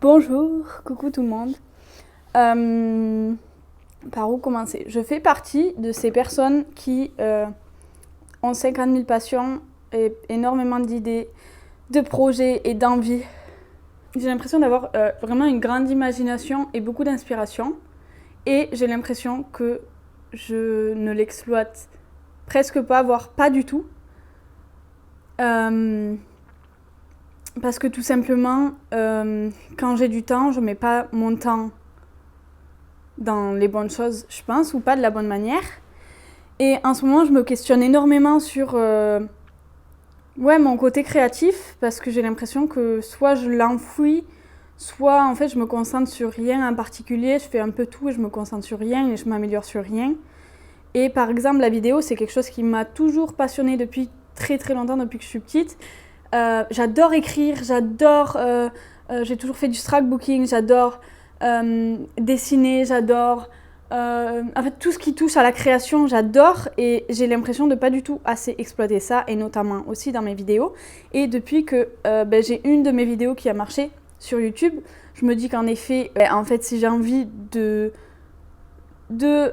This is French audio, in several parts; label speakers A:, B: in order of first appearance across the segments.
A: Bonjour, coucou tout le monde. Par où commencer? Je fais partie de ces personnes qui ont 50 000 passions et énormément d'idées, de projets et d'envies. J'ai l'impression d'avoir vraiment une grande imagination et beaucoup d'inspiration. Et j'ai l'impression que je ne l'exploite presque pas, voire pas du tout. Parce que tout simplement, quand j'ai du temps, je mets pas mon temps dans les bonnes choses, je pense, ou pas de la bonne manière. Et en ce moment, je me questionne énormément sur mon côté créatif, parce que j'ai l'impression que soit je l'enfouis, soit en fait je me concentre sur rien en particulier, je fais un peu tout et je me concentre sur rien et je m'améliore sur rien. Et par exemple, la vidéo, c'est quelque chose qui m'a toujours passionnée depuis très très longtemps, depuis que je suis petite. J'adore écrire, j'ai toujours fait du scrapbooking, j'adore dessiner, j'adore en fait tout ce qui touche à la création, j'adore, et j'ai l'impression de pas du tout assez exploiter ça, et notamment aussi dans mes vidéos. Et depuis que j'ai une de mes vidéos qui a marché sur YouTube, je me dis qu'en effet, en fait, si j'ai envie de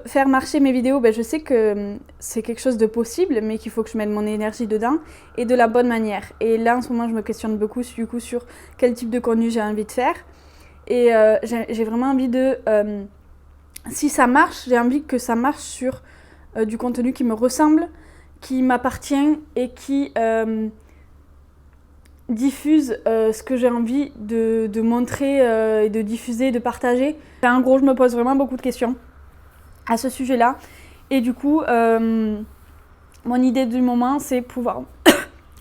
A: faire marcher mes vidéos, je sais que c'est quelque chose de possible, mais qu'il faut que je mette mon énergie dedans et de la bonne manière. Et là, en ce moment, je me questionne beaucoup du coup, sur quel type de contenu j'ai envie de faire. Et j'ai vraiment envie de... si ça marche, j'ai envie que ça marche sur du contenu qui me ressemble, qui m'appartient et qui diffuse ce que j'ai envie de montrer et de diffuser, de partager. En gros, je me pose vraiment beaucoup de questions à ce sujet-là. Et du coup, mon idée du moment, c'est pouvoir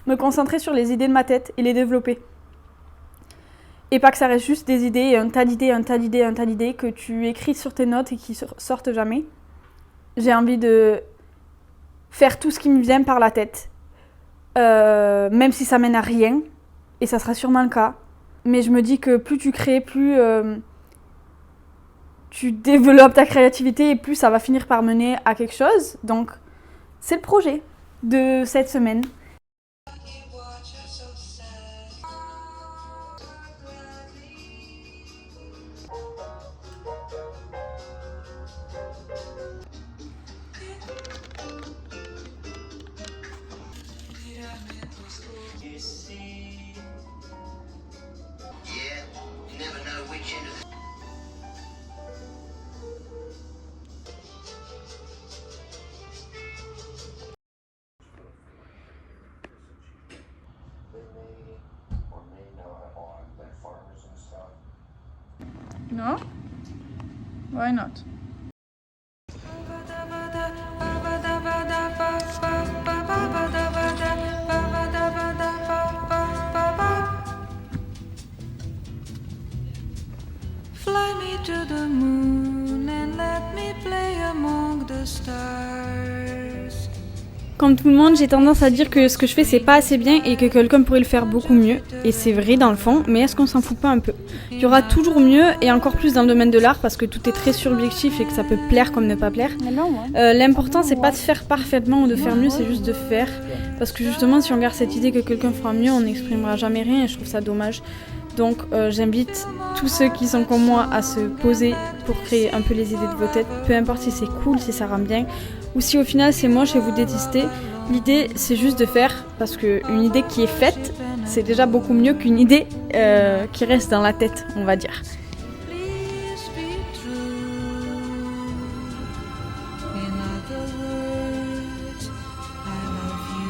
A: me concentrer sur les idées de ma tête et les développer. Et pas que ça reste juste des idées, un tas d'idées, un tas d'idées, un tas d'idées que tu écris sur tes notes et qui sortent jamais. J'ai envie de faire tout ce qui me vient par la tête, même si ça mène à rien, et ça sera sûrement le cas. Mais je me dis que plus tu crées, plus tu développes ta créativité et plus ça va finir par mener à quelque chose. Donc, c'est le projet de cette semaine. No? Why not?
B: Fly me to the moon and let me play among the stars.
A: Comme tout le monde, j'ai tendance à dire que ce que je fais c'est pas assez bien et que quelqu'un pourrait le faire beaucoup mieux. Et c'est vrai dans le fond, mais est-ce qu'on s'en fout pas un peu? Il y aura toujours mieux, et encore plus dans le domaine de l'art, parce que tout est très subjectif et que ça peut plaire comme ne pas plaire. L'important c'est pas de faire parfaitement ou de faire mieux, c'est juste de faire. Parce que justement, si on garde cette idée que quelqu'un fera mieux, on n'exprimera jamais rien, et je trouve ça dommage. Donc j'invite tous ceux qui sont comme moi à se poser pour créer un peu les idées de vos têtes, peu importe si c'est cool, si ça rend bien, ou si au final c'est moche et vous détestez. L'idée c'est juste de faire, parce qu'une idée qui est faite, c'est déjà beaucoup mieux qu'une idée qui reste dans la tête, on va dire.
B: Please be true. In other words, I love you.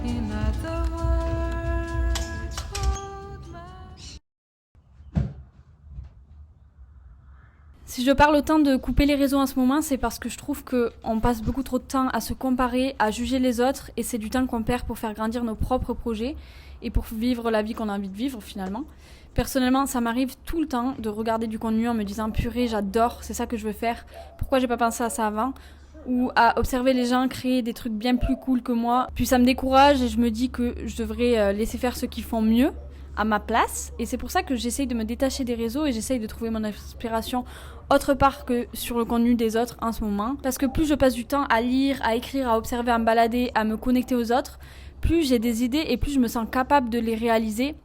B: In other words, hold my...
A: Si je parle autant de couper les réseaux en ce moment, c'est parce que je trouve qu'on passe beaucoup trop de temps à se comparer, à juger les autres, et c'est du temps qu'on perd pour faire grandir nos propres projets et pour vivre la vie qu'on a envie de vivre finalement. Personnellement, ça m'arrive tout le temps de regarder du contenu en me disant « purée, j'adore, c'est ça que je veux faire, pourquoi j'ai pas pensé à ça avant ?» ou à observer les gens créer des trucs bien plus cool que moi. Puis ça me décourage et je me dis que je devrais laisser faire ceux qui font mieux, à ma place. Et c'est pour ça que j'essaye de me détacher des réseaux et j'essaye de trouver mon inspiration autre part que sur le contenu des autres en ce moment. Parce que plus je passe du temps à lire, à écrire, à observer, à me balader, à me connecter aux autres, plus j'ai des idées et plus je me sens capable de les réaliser.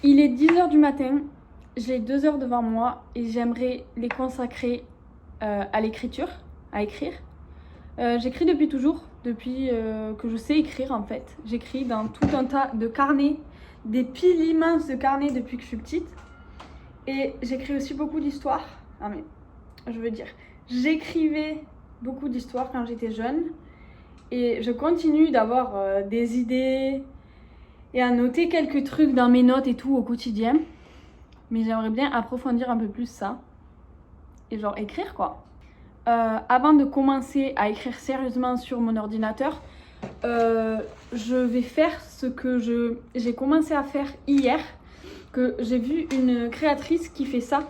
A: Il est 10h du matin, j'ai 2 heures devant moi et j'aimerais les consacrer à l'écriture, à écrire. J'écris depuis toujours, depuis que je sais écrire en fait. J'écris dans tout un tas de carnets, des piles immenses de carnets depuis que je suis petite. Et j'écris aussi beaucoup d'histoires. Ah mais, je veux dire, j'écrivais beaucoup d'histoires quand j'étais jeune. Et je continue d'avoir des idées et à noter quelques trucs dans mes notes et tout au quotidien. Mais j'aimerais bien approfondir un peu plus ça. Et genre écrire quoi. Avant de commencer à écrire sérieusement sur mon ordinateur, je vais faire ce que j'ai commencé à faire hier. Que j'ai vu une créatrice qui fait ça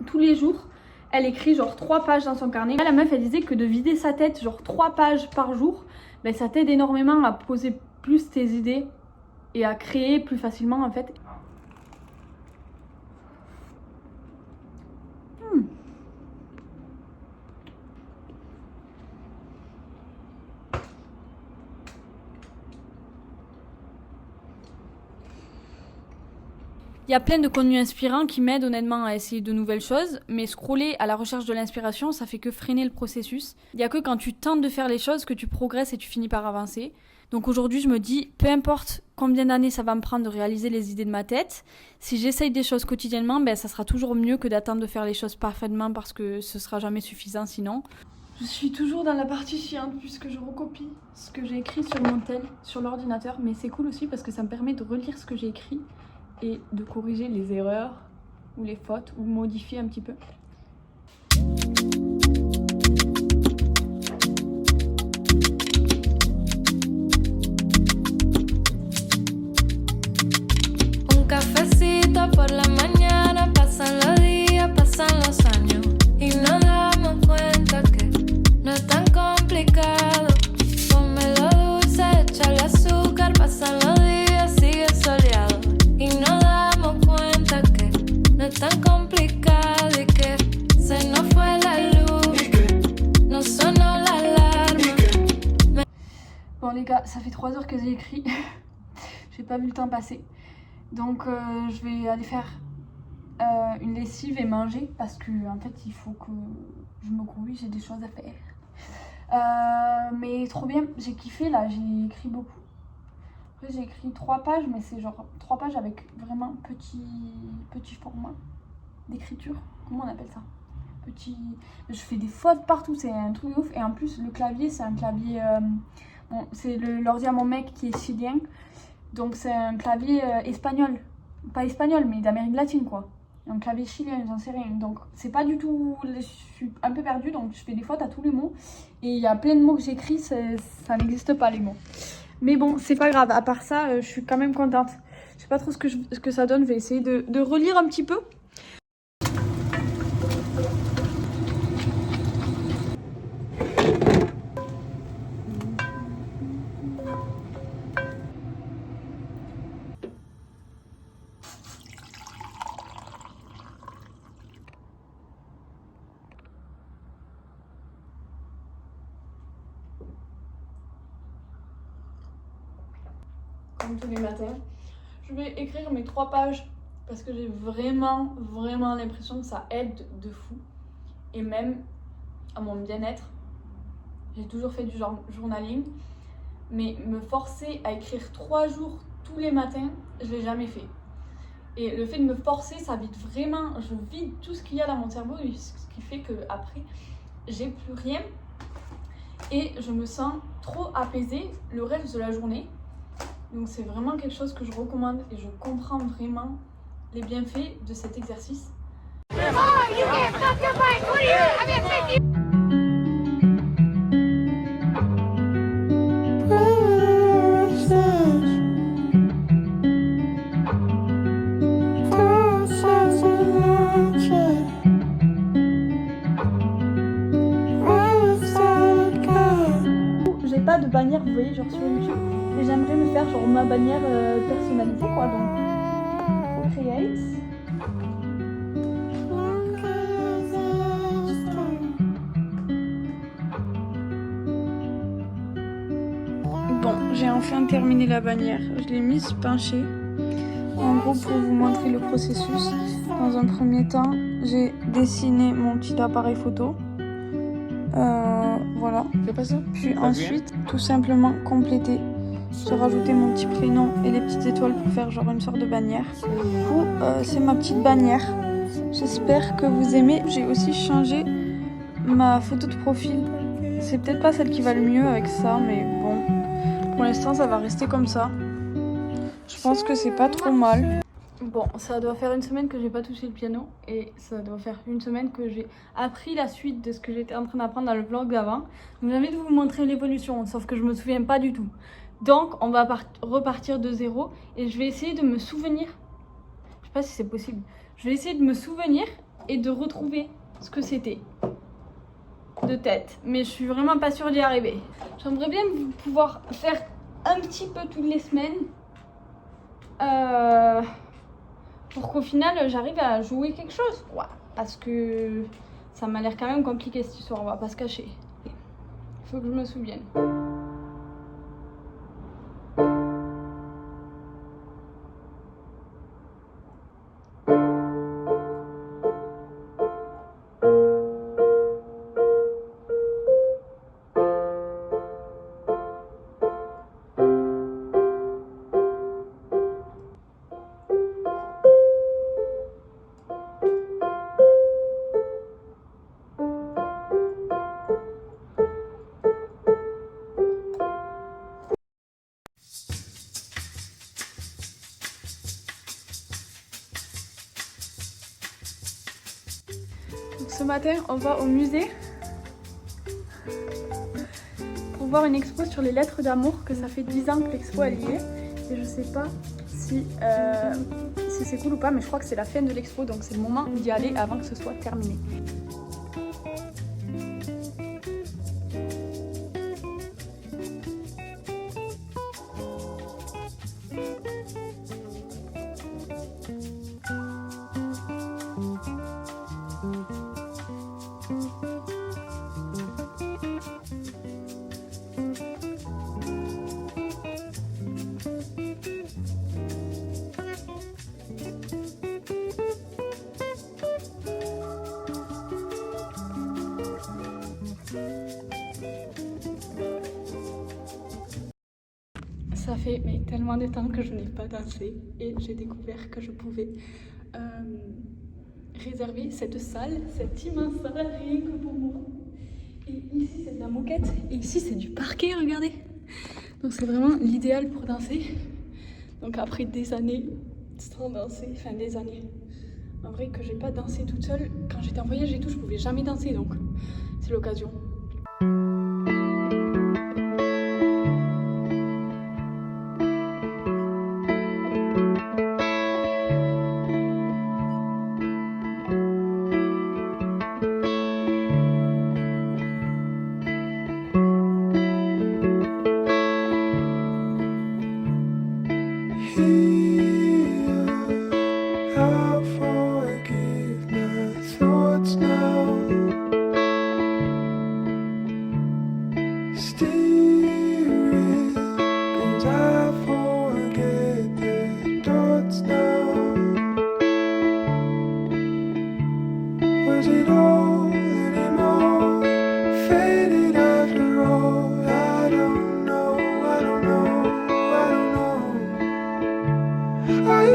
A: tous les jours. Elle écrit genre 3 pages dans son carnet. La meuf elle disait que de vider sa tête genre 3 pages par jour, ben, ça t'aide énormément à poser plus tes idées et à créer plus facilement en fait. Il y a plein de contenus inspirants qui m'aident honnêtement à essayer de nouvelles choses, mais scroller à la recherche de l'inspiration, ça fait que freiner le processus. Il n'y a que quand tu tentes de faire les choses que tu progresses et tu finis par avancer. Donc aujourd'hui, je me dis, peu importe combien d'années ça va me prendre de réaliser les idées de ma tête, si j'essaye des choses quotidiennement, ben ça sera toujours mieux que d'attendre de faire les choses parfaitement parce que ce sera jamais suffisant sinon. Je suis toujours dans la partie chiante puisque je recopie ce que j'ai écrit sur mon tel, sur l'ordinateur, mais c'est cool aussi parce que ça me permet de relire ce que j'ai écrit et de corriger les erreurs ou les fautes ou modifier un petit peu.
B: Un cafecito por la mañana, pasan los días, pasan los años y nos damos cuenta que no es tan complicado. Pónmelo dulce, échale azúcar, pasan los días, sigue soleado. Y nos damos cuenta que no es tan complicado y que se nos fue la luz, no sonó l'alarme.
A: Bon les gars, ça fait 3 heures que j'ai écrit, j'ai pas vu le temps passer. Donc je vais aller faire une lessive et manger parce que en fait il faut que je me corrige, j'ai des choses à faire. Mais trop bien, j'ai kiffé là, j'ai écrit beaucoup. Après j'ai écrit 3 pages, mais c'est genre 3 pages avec vraiment petit format d'écriture. Comment on appelle ça? Petit. Je fais des fautes partout, c'est un truc de ouf. Et en plus le clavier, c'est un clavier. Bon, c'est l'ordi à mon mec qui est chilien. Donc c'est un clavier espagnol. Pas espagnol, mais d'Amérique latine quoi. Un clavier chilien, j'en sais rien. Donc c'est pas du tout. Je suis un peu perdue, donc je fais des fautes à tous les mots. Et il y a plein de mots que j'écris, ça n'existe pas les mots. Mais bon, c'est pas grave, à part ça, je suis quand même contente. Je sais pas trop ce que ça donne, je vais essayer de relire un petit peu. Comme tous les matins. Je vais écrire mes 3 pages parce que j'ai vraiment l'impression que ça aide de fou. Et même à mon bien-être. J'ai toujours fait du journaling. Mais me forcer à écrire 3 jours tous les matins, je l'ai jamais fait. Et le fait de me forcer, ça vide vraiment, je vide tout ce qu'il y a dans mon cerveau, ce qui fait qu'après, j'ai plus rien. Et je me sens trop apaisée le reste de la journée. Donc c'est vraiment quelque chose que je recommande et je comprends vraiment les bienfaits de cet exercice. J'ai pas de bannière, vous voyez, genre sur YouTube, et j'aimerais me faire genre ma bannière personnalisée quoi, donc Procreate. Bon, j'ai enfin terminé la bannière, je l'ai mise penchée. En gros, pour vous montrer le processus, dans un premier temps, j'ai dessiné mon petit appareil photo. Voilà. Puis ensuite, tout simplement compléter. J'ai rajouté mon petit prénom et les petites étoiles pour faire genre une sorte de bannière. Du coup, c'est ma petite bannière. J'espère que vous aimez. J'ai aussi changé ma photo de profil. C'est peut-être pas celle qui va le mieux avec ça, mais bon. Pour l'instant, ça va rester comme ça. Je pense que c'est pas trop mal. Bon, ça doit faire une semaine que j'ai pas touché le piano et ça doit faire une semaine que j'ai appris la suite de ce que j'étais en train d'apprendre dans le vlog d'avant. Donc j'ai envie de vous montrer l'évolution, sauf que je me souviens pas du tout. Donc on va repartir de zéro et je vais essayer de me souvenir. Je sais pas si c'est possible. Je vais essayer de me souvenir et de retrouver ce que c'était de tête. Mais je suis vraiment pas sûre d'y arriver. J'aimerais bien pouvoir faire un petit peu toutes les semaines. Pour qu'au final j'arrive à jouer quelque chose, ouais, parce que ça m'a l'air quand même compliqué cette histoire, on va pas se cacher. Il faut que je me souvienne. Donc ce matin, on va au musée pour voir une expo sur les lettres d'amour, que ça fait 10 ans que l'expo elle y est. Et je sais pas si c'est cool ou pas, mais je crois que c'est la fin de l'expo, donc c'est le moment d'y aller avant que ce soit terminé. Ça fait tellement de temps que je n'ai pas dansé et j'ai découvert que je pouvais réserver cette salle, cette immense salle rien que pour moi. Et ici c'est de la moquette et ici c'est du parquet, regardez. Donc c'est vraiment l'idéal pour danser. Donc après des années sans danser, enfin des années, en vrai que j'ai pas dansé toute seule, quand j'étais en voyage et tout je pouvais jamais danser, donc c'est l'occasion.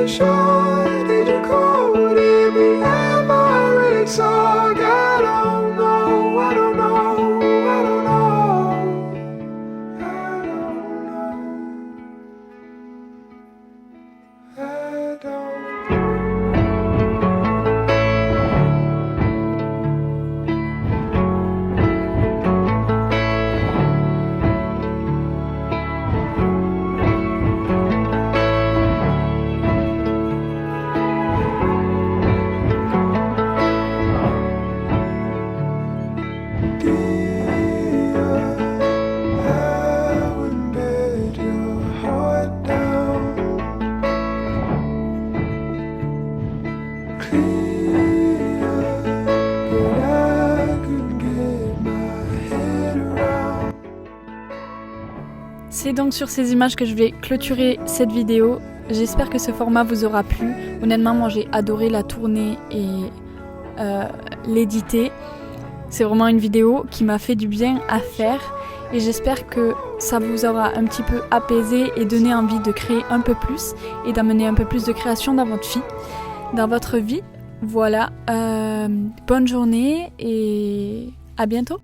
B: Sure, did you call every every song? I don't know, I don't know, I don't know, I don't know, I don't.
C: C'est donc sur ces images que je vais clôturer cette vidéo. J'espère que ce format vous aura plu. Honnêtement, moi j'ai adoré la tourner et l'éditer. C'est vraiment une vidéo qui m'a fait du bien à faire et j'espère que ça vous aura un petit peu apaisé et donné envie de créer un peu plus et d'amener un peu plus de création dans votre vie. Voilà, bonne journée et à bientôt.